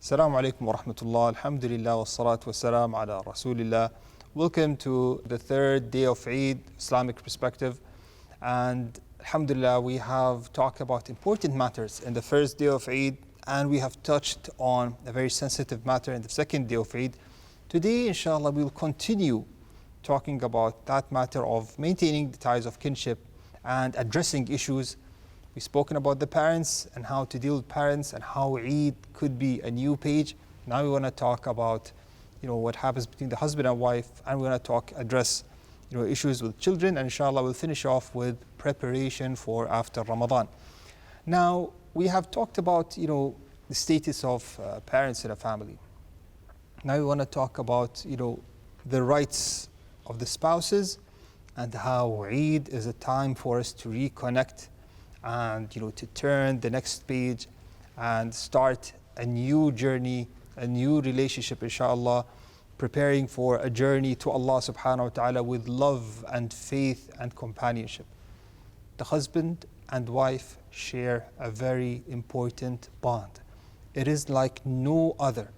Assalamu alaikum wa rahmatullah, alhamdulillah, wa salatu wa salam ala rasulillah. Welcome to the third day of Eid, Islamic perspective. And alhamdulillah, we have talked about important matters in the first day of Eid, and we have touched on a very sensitive matter in the second day of Eid. Today, inshallah, we will continue talking about that matter of maintaining the ties of kinship and addressing issues. We've spoken about the parents and how to deal with parents and how Eid could be a new page. Now we want to talk about, what happens between the husband and wife, and we're going to address, issues with children. And inshallah, we'll finish off with preparation for after Ramadan. Now we have talked about, the status of parents in a family. Now we want to talk about, the rights of the spouses and how Eid is a time for us to reconnect and to turn the next page and start a new journey, a new relationship, inshallah, preparing for a journey to Allah subhanahu wa ta'ala with love and faith and companionship. The husband and wife share a very important bond. It is like no other.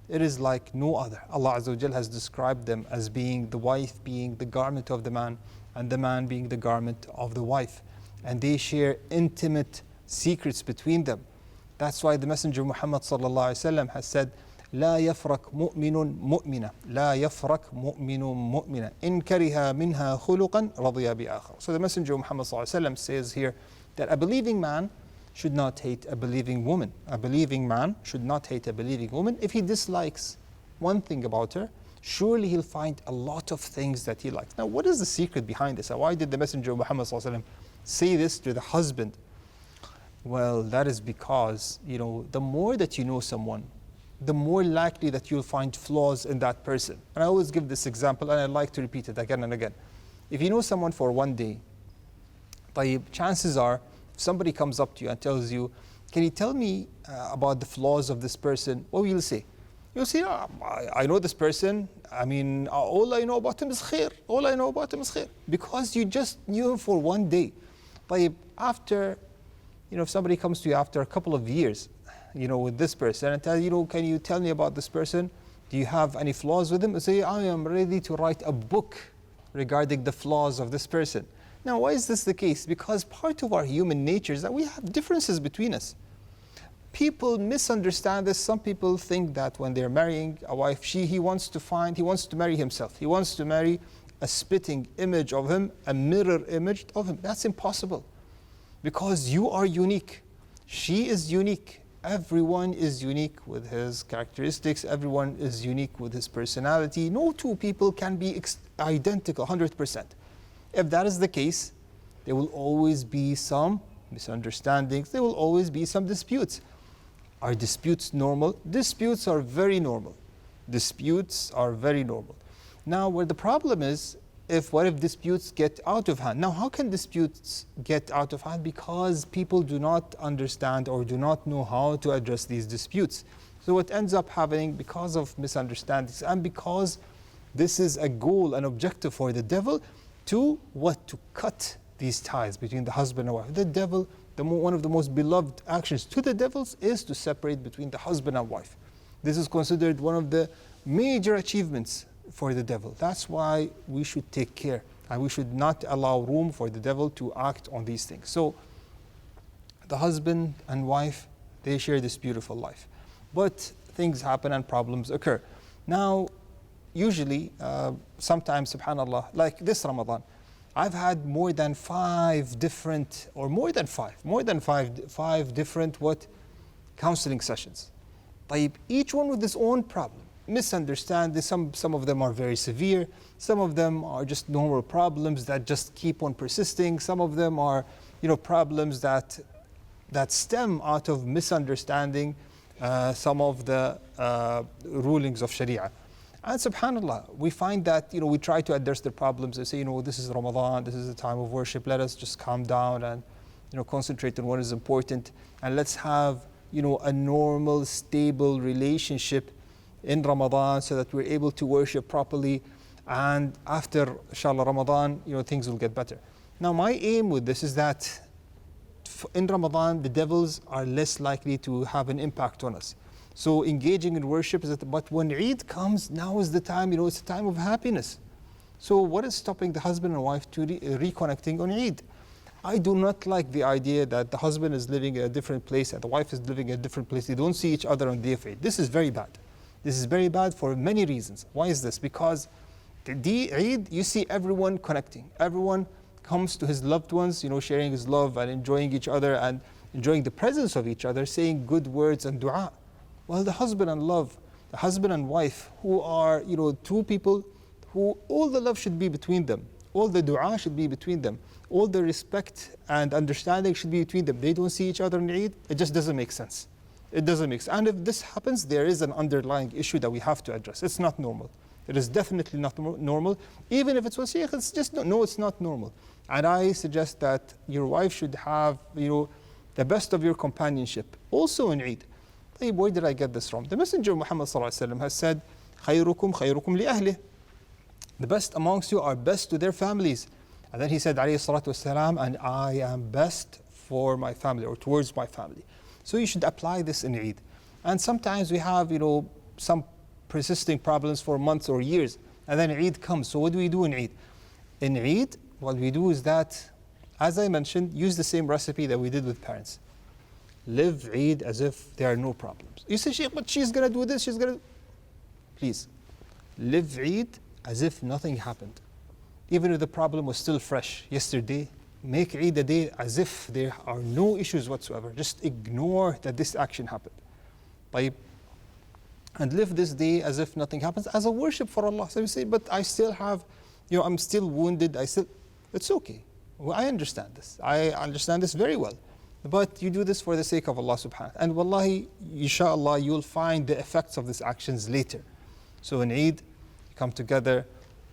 It is like no other. Allah Azza wa Jal has described them as being the wife being the garment of the man and the man being the garment of the wife. And they share intimate secrets between them. That's why the Messenger Muhammad sallallahu alaihi wasallam has said, لا يفرق مؤمن مؤمنة لا يفرق مؤمن مؤمنة إن كره منها خلقا رضي بآخر. So the Messenger Muhammad sallallahu alaihi wasallam says here that a believing man should not hate a believing woman. A believing man should not hate a believing woman. If he dislikes one thing about her, surely he'll find a lot of things that he likes. Now, what is the secret behind this? Why did the Messenger Muhammad sallallahu alaihi wasallam say this to the husband? Well, that is because, the more that you know someone, the more likely that you'll find flaws in that person. And I always give this example, and I like to repeat it again and again. If you know someone for one day, chances are, if somebody comes up to you and tells you, can you tell me about the flaws of this person? What will you say? You'll say, I know this person. All I know about him is khair. All I know about him is khair. Because you just knew him for one day. After, if somebody comes to you after a couple of years, with this person and tell you, can you tell me about this person? Do you have any flaws with him? You say, I am ready to write a book regarding the flaws of this person. Now, why is this the case? Because part of our human nature is that we have differences between us. People misunderstand this. Some people think that when they're marrying a wife, he wants to marry himself. He wants to marry a spitting image of him, a mirror image of him. That's impossible. Because you are unique. She is unique. Everyone is unique with his characteristics. Everyone is unique with his personality. No two people can be identical 100%. If that is the case, there will always be some misunderstandings. There will always be some disputes. Are disputes normal? Disputes are very normal. Disputes are very normal. Now, where the problem is, what if disputes get out of hand? Now, how can disputes get out of hand? Because people do not understand or do not know how to address these disputes. So what ends up happening, because of misunderstandings and because this is a goal, an objective for the devil, to cut these ties between the husband and wife. The devil, one of the most beloved actions to the devils is to separate between the husband and wife. This is considered one of the major achievements for the devil. That's why we should take care and we should not allow room for the devil to act on these things. So the husband and wife, they share this beautiful life. But things happen and problems occur. Now, usually, sometimes, subhanAllah, like this Ramadan, I've had more than five different counseling sessions. Each one with its own problem. Misunderstand. Some of them are very severe. Some of them are just normal problems that just keep on persisting. Some of them are, problems that stem out of misunderstanding some of the rulings of Sharia. And subhanAllah, we find that, we try to address the problems and say, this is Ramadan, this is the time of worship, let us just calm down and, concentrate on what is important. And let's have, a normal, stable relationship in Ramadan so that we're able to worship properly. And after, inshallah, Ramadan, things will get better. Now, my aim with this is that in Ramadan, the devils are less likely to have an impact on us. So engaging in worship is, but when Eid comes, now is the time, it's a time of happiness. So what is stopping the husband and wife to reconnecting on Eid? I do not like the idea that the husband is living in a different place and the wife is living in a different place. They don't see each other on the day of Eid. This is very bad. This is very bad for many reasons. Why is this? Because the Eid, you see everyone connecting. Everyone comes to his loved ones, sharing his love and enjoying each other and enjoying the presence of each other, saying good words and dua. Well, the husband and wife, who are, two people who all the love should be between them. All the dua should be between them. All the respect and understanding should be between them. They don't see each other in Eid. It just doesn't make sense. It doesn't make sense. And if this happens, there is an underlying issue that we have to address. It's not normal. It is definitely not normal. Even if it's one sheikh, it's just no, it's not normal. And I suggest that your wife should have, the best of your companionship, also in Eid. Where did I get this from? The Messenger Muhammad has said, خَيْرُكُمْ خَيْرُكُمْ لِأَهْلِهِ. The best amongst you are best to their families. And then he said, alayhi salatu wasalam, and I am best for my family or towards my family. So you should apply this in Eid. And sometimes we have, some persisting problems for months or years. And then Eid comes. So what do we do in Eid? In Eid, what we do is that, as I mentioned, use the same recipe that we did with parents. Live Eid as if there are no problems. You say, Sheikh, but she's going to do this, Please, live Eid as if nothing happened. Even if the problem was still fresh yesterday, make Eid a day as if there are no issues whatsoever. Just ignore that this action happened. And live this day as if nothing happens, as a worship for Allah. So you say, but I still have, I'm still wounded. It's okay. Well, I understand this. I understand this very well. But you do this for the sake of Allah subhanahu. And wallahi, inshallah, you'll find the effects of these actions later. So in Eid, you come together,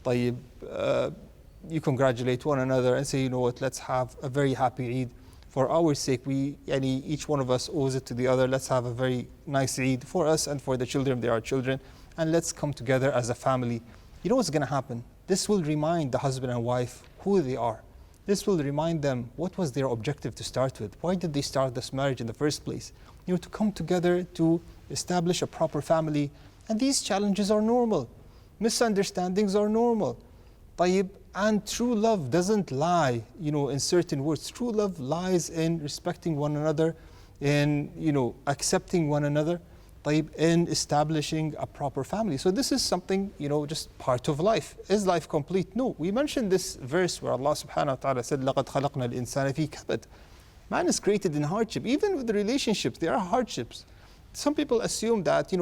you congratulate one another and say, let's have a very happy Eid. For our sake, each one of us owes it to the other. Let's have a very nice Eid for us and for the children, they are children. And let's come together as a family. You know what's going to happen? This will remind the husband and wife who they are. This will remind them what was their objective to start with. Why did they start this marriage in the first place? To come together to establish a proper family. And these challenges are normal. Misunderstandings are normal. And true love doesn't lie, in certain words. True love lies in respecting one another, in, accepting one another, in establishing a proper family. So this is something, just part of life. Is life complete? No. We mentioned this verse where Allah subhanahu wa ta'ala said, لَقَدْ خَلَقْنَا الْإِنسَانَ فِي كَبَدٍ. Man is created in hardship. Even with the relationships, there are hardships. Some people assume that,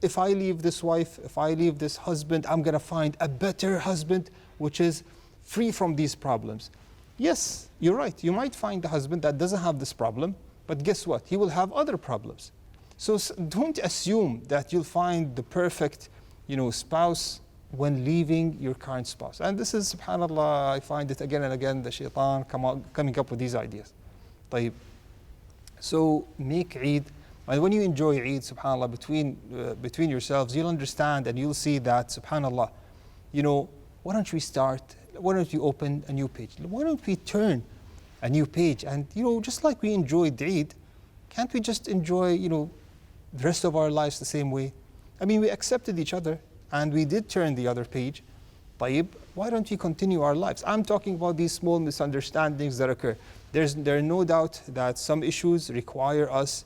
if I leave this wife, if I leave this husband, I'm going to find a better husband which is free from these problems. Yes, you're right. You might find a husband that doesn't have this problem, but guess what? He will have other problems. So don't assume that you'll find the perfect, spouse when leaving your current spouse. And this is, subhanAllah, I find it again and again, the shaitan coming up with these ideas. So make Eid. And when you enjoy Eid, subhanAllah, between yourselves, you'll understand and you'll see that, subhanAllah, why don't we start, why don't you open a new page? Why don't we turn a new page? And, just like we enjoyed Eid, can't we just enjoy, the rest of our lives the same way? I mean, we accepted each other and we did turn the other page. Why don't we continue our lives? I'm talking about these small misunderstandings that occur. There is no doubt that some issues require us,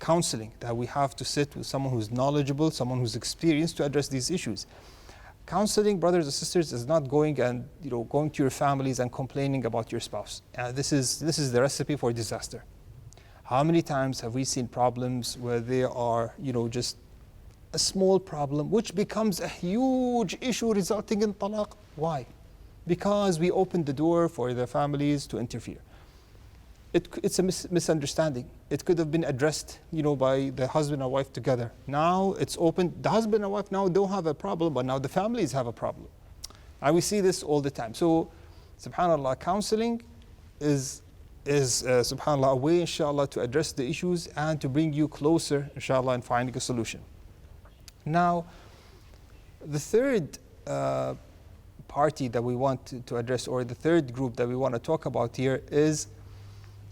counseling, that we have to sit with someone who's knowledgeable, someone who's experienced to address these issues. Counseling, brothers and sisters, is not going and going to your families and complaining about your spouse. This is the recipe for disaster. How many times have we seen problems where they are, just a small problem which becomes a huge issue resulting in talaq? Why? Because we opened the door for the families to interfere. It's a misunderstanding. It could have been addressed, by the husband and wife together. Now it's open. The husband and wife now don't have a problem, but now the families have a problem. And we see this all the time. So, subhanAllah, counseling is subhanAllah, a way, inshallah, to address the issues and to bring you closer, inshallah, in finding a solution. Now, the third party that we want to address, or the third group that we want to talk about here, is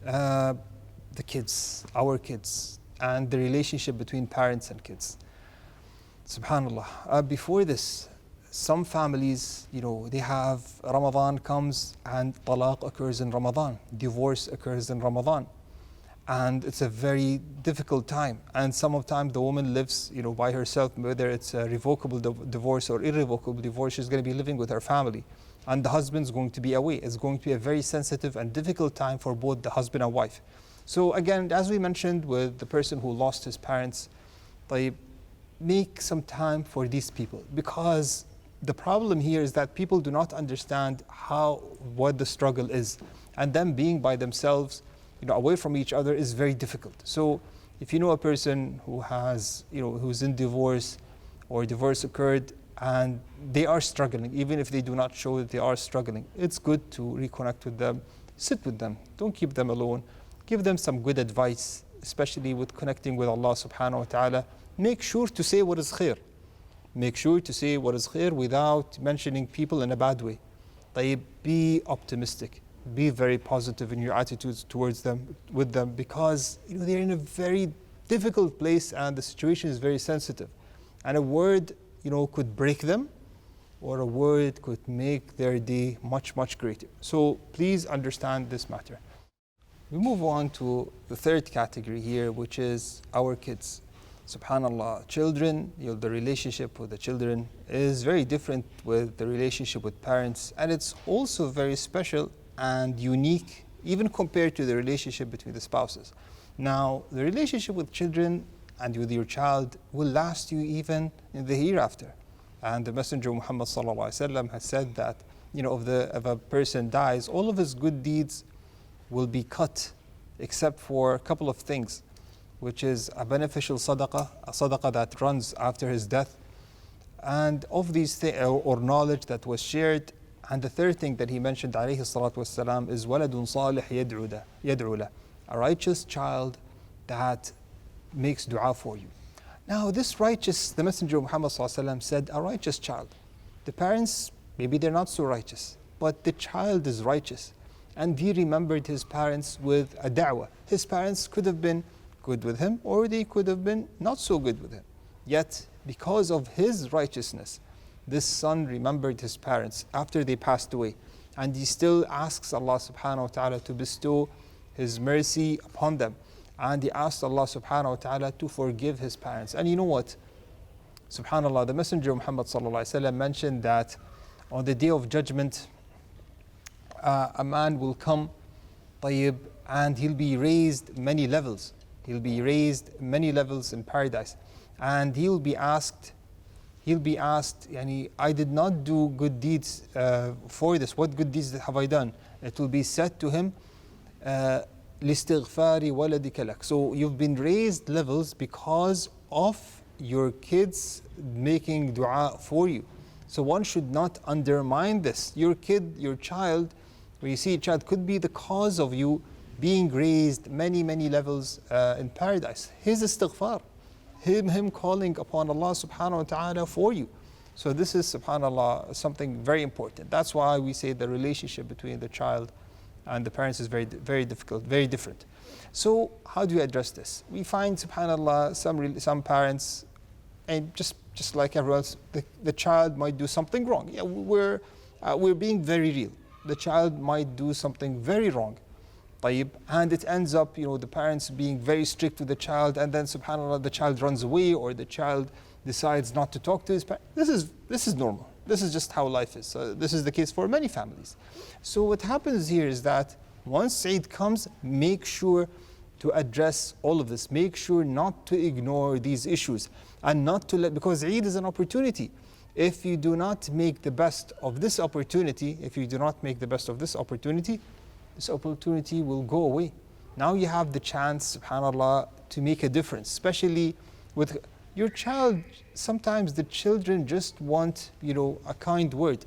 the kids, our kids. and the relationship between parents and kids. Subhanallah. Before this, some families, they have Ramadan comes and talaq occurs in Ramadan, divorce occurs in Ramadan. And it's a very difficult time. And some of the time the woman lives, by herself, whether it's a revocable divorce or irrevocable divorce, she's going to be living with her family. And the husband's going to be away. It's going to be a very sensitive and difficult time for both the husband and wife. So again, as we mentioned with the person who lost his parents, make some time for these people, because the problem here is that people do not understand what the struggle is, and them being by themselves, away from each other is very difficult. So if you know a person who has, who's in divorce or divorce occurred and they are struggling, even if they do not show that they are struggling, it's good to reconnect with them, sit with them, don't keep them alone, give them some good advice, especially with connecting with Allah subhanahu wa ta'ala. Make sure to say what is khair. Make sure to say what is khair without mentioning people in a bad way. Be optimistic. Be very positive in your attitudes towards them, with them, because they're in a very difficult place and the situation is very sensitive. And a word, could break them, or a word could make their day much, much greater. So please understand this matter. We move on to the third category here, which is our kids. Subhanallah, children, the relationship with the children is very different with the relationship with parents, and it's also very special and unique, even compared to the relationship between the spouses. Now, the relationship with children and with your child will last you even in the hereafter. And the Messenger Muhammad ﷺ has said that, if a person dies, all of his good deeds will be cut, except for a couple of things, which is a beneficial sadaqah, a sadaqah that runs after his death, and of these things, or knowledge that was shared. And the third thing that he mentioned, alayhi salatu wasalam, is waladun salih yad'u lah, a righteous child that makes dua for you. Now this righteous, the Messenger of Muhammad ﷺ said, a righteous child. The parents, maybe they're not so righteous, but the child is righteous. And he remembered his parents with a da'wah. His parents could have been good with him, or they could have been not so good with him. Yet, because of his righteousness, this son remembered his parents after they passed away. And he still asks Allah subhanahu wa ta'ala to bestow His mercy upon them. And he asked Allah subhanahu wa ta'ala to forgive his parents. And you know what? Subhanallah, the Messenger of Muhammad sallallahu alayhi wa sallam mentioned that on the Day of Judgment, a man will come, and he'll be raised many levels. He'll be raised many levels in paradise. And he'll be asked, I did not do good deeds for this. What good deeds have I done? It will be said to him, لِاسْتِغْفَارِ وَلَدِكَ لَكَ. So you've been raised levels because of your kids making dua for you. So one should not undermine this. Your kid, your child, when you see a child, could be the cause of you being raised many, many levels in paradise. His istighfar, him calling upon Allah subhanahu wa ta'ala for you. So this is, subhanallah, something very important. That's why we say the relationship between the child and the parents is very, very difficult, very different. So how do we address this? We find, subhanallah, some parents, and just like everyone else, the child might do something wrong. Yeah, we're being very real. The child might do something very wrong. And it ends up, the parents being very strict with the child, and then, subhanallah, the child runs away, or the child decides not to talk to his parents. This is normal. This is just how life is. This is the case for many families. So what happens here is that once Eid comes, make sure to address all of this. Make sure not to ignore these issues, and not to because Eid is an opportunity. If you do not make the best of this opportunity, this opportunity will go away. Now you have the chance, subhanallah, to make a difference, especially with your child. Sometimes the children just want, a kind word.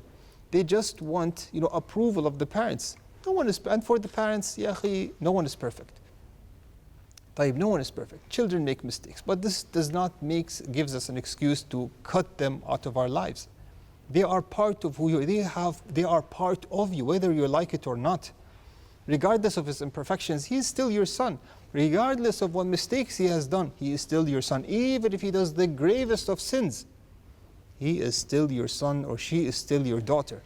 They just want, approval of the parents. And for the parents, no one is perfect. No one is perfect. Children make mistakes, but this does not gives us an excuse to cut them out of our lives. They are part of who you are. They are part of you, whether you like it or not. Regardless of his imperfections, he is still your son. regardless of what mistakes he has done, he is still your son. Even if he does the gravest of sins, he is still your son or she is still your daughter.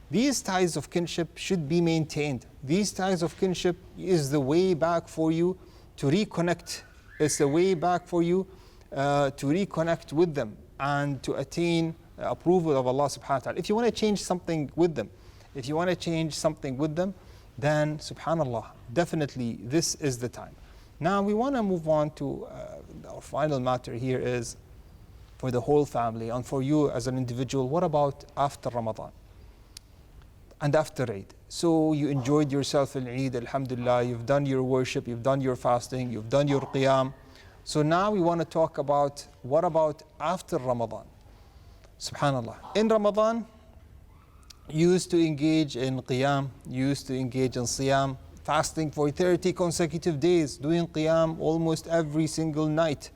These ties of kinship should be maintained. These ties of kinship is the way back for you to reconnect. It's the way back for you to reconnect with them and to attain approval of Allah subhanahu wa ta'ala. If you want to change something with them, then subhanallah, definitely this is the time. Now we want to move on to our final matter here is for the whole family and for you as an individual. What about after Ramadan and after Eid? So you enjoyed yourself in Eid, alhamdulillah, you've done your worship, you've done your fasting, you've done your qiyam. So now we want to talk about what about after Ramadan? Subhanallah. In Ramadan, you used to engage in qiyam, you used to engage in siyam, fasting for 30 consecutive days, doing qiyam almost every single night.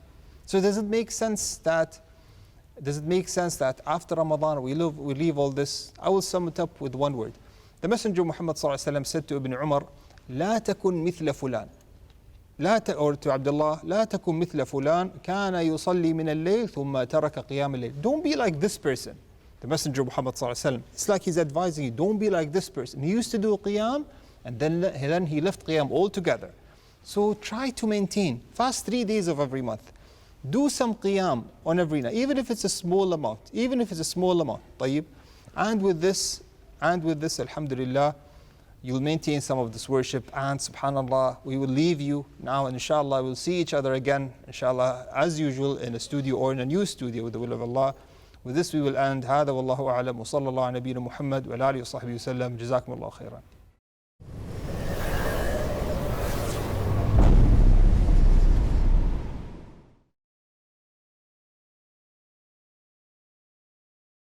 So does it make sense that after Ramadan we leave all this? I will sum it up with one word. The Messenger Muhammad ﷺ said to Ibn Umar, لا تكن مثل فلان. Or to Abdullah, لا تكن مثل فلان كان يصلي من الليل ثم ترك قيام الليل. Don't be like this person. The Messenger Muhammad ﷺ, it's like he's advising you, don't be like this person. He used to do qiyam and then he left qiyam altogether. So try to maintain. Fast 3 days of every month. Do some qiyam on every night, even if it's a small amount. طيب. And with this, alhamdulillah, you'll maintain some of this worship. And subhanallah, we will leave you now. And inshallah, we'll see each other again, inshallah, as usual, in a studio or in a new studio with the will of Allah. With this, we will end. هذا والله أعلم وصلى الله على نبينا محمد وعلى آله وصحبه وسلم. جزاكم الله خيرا.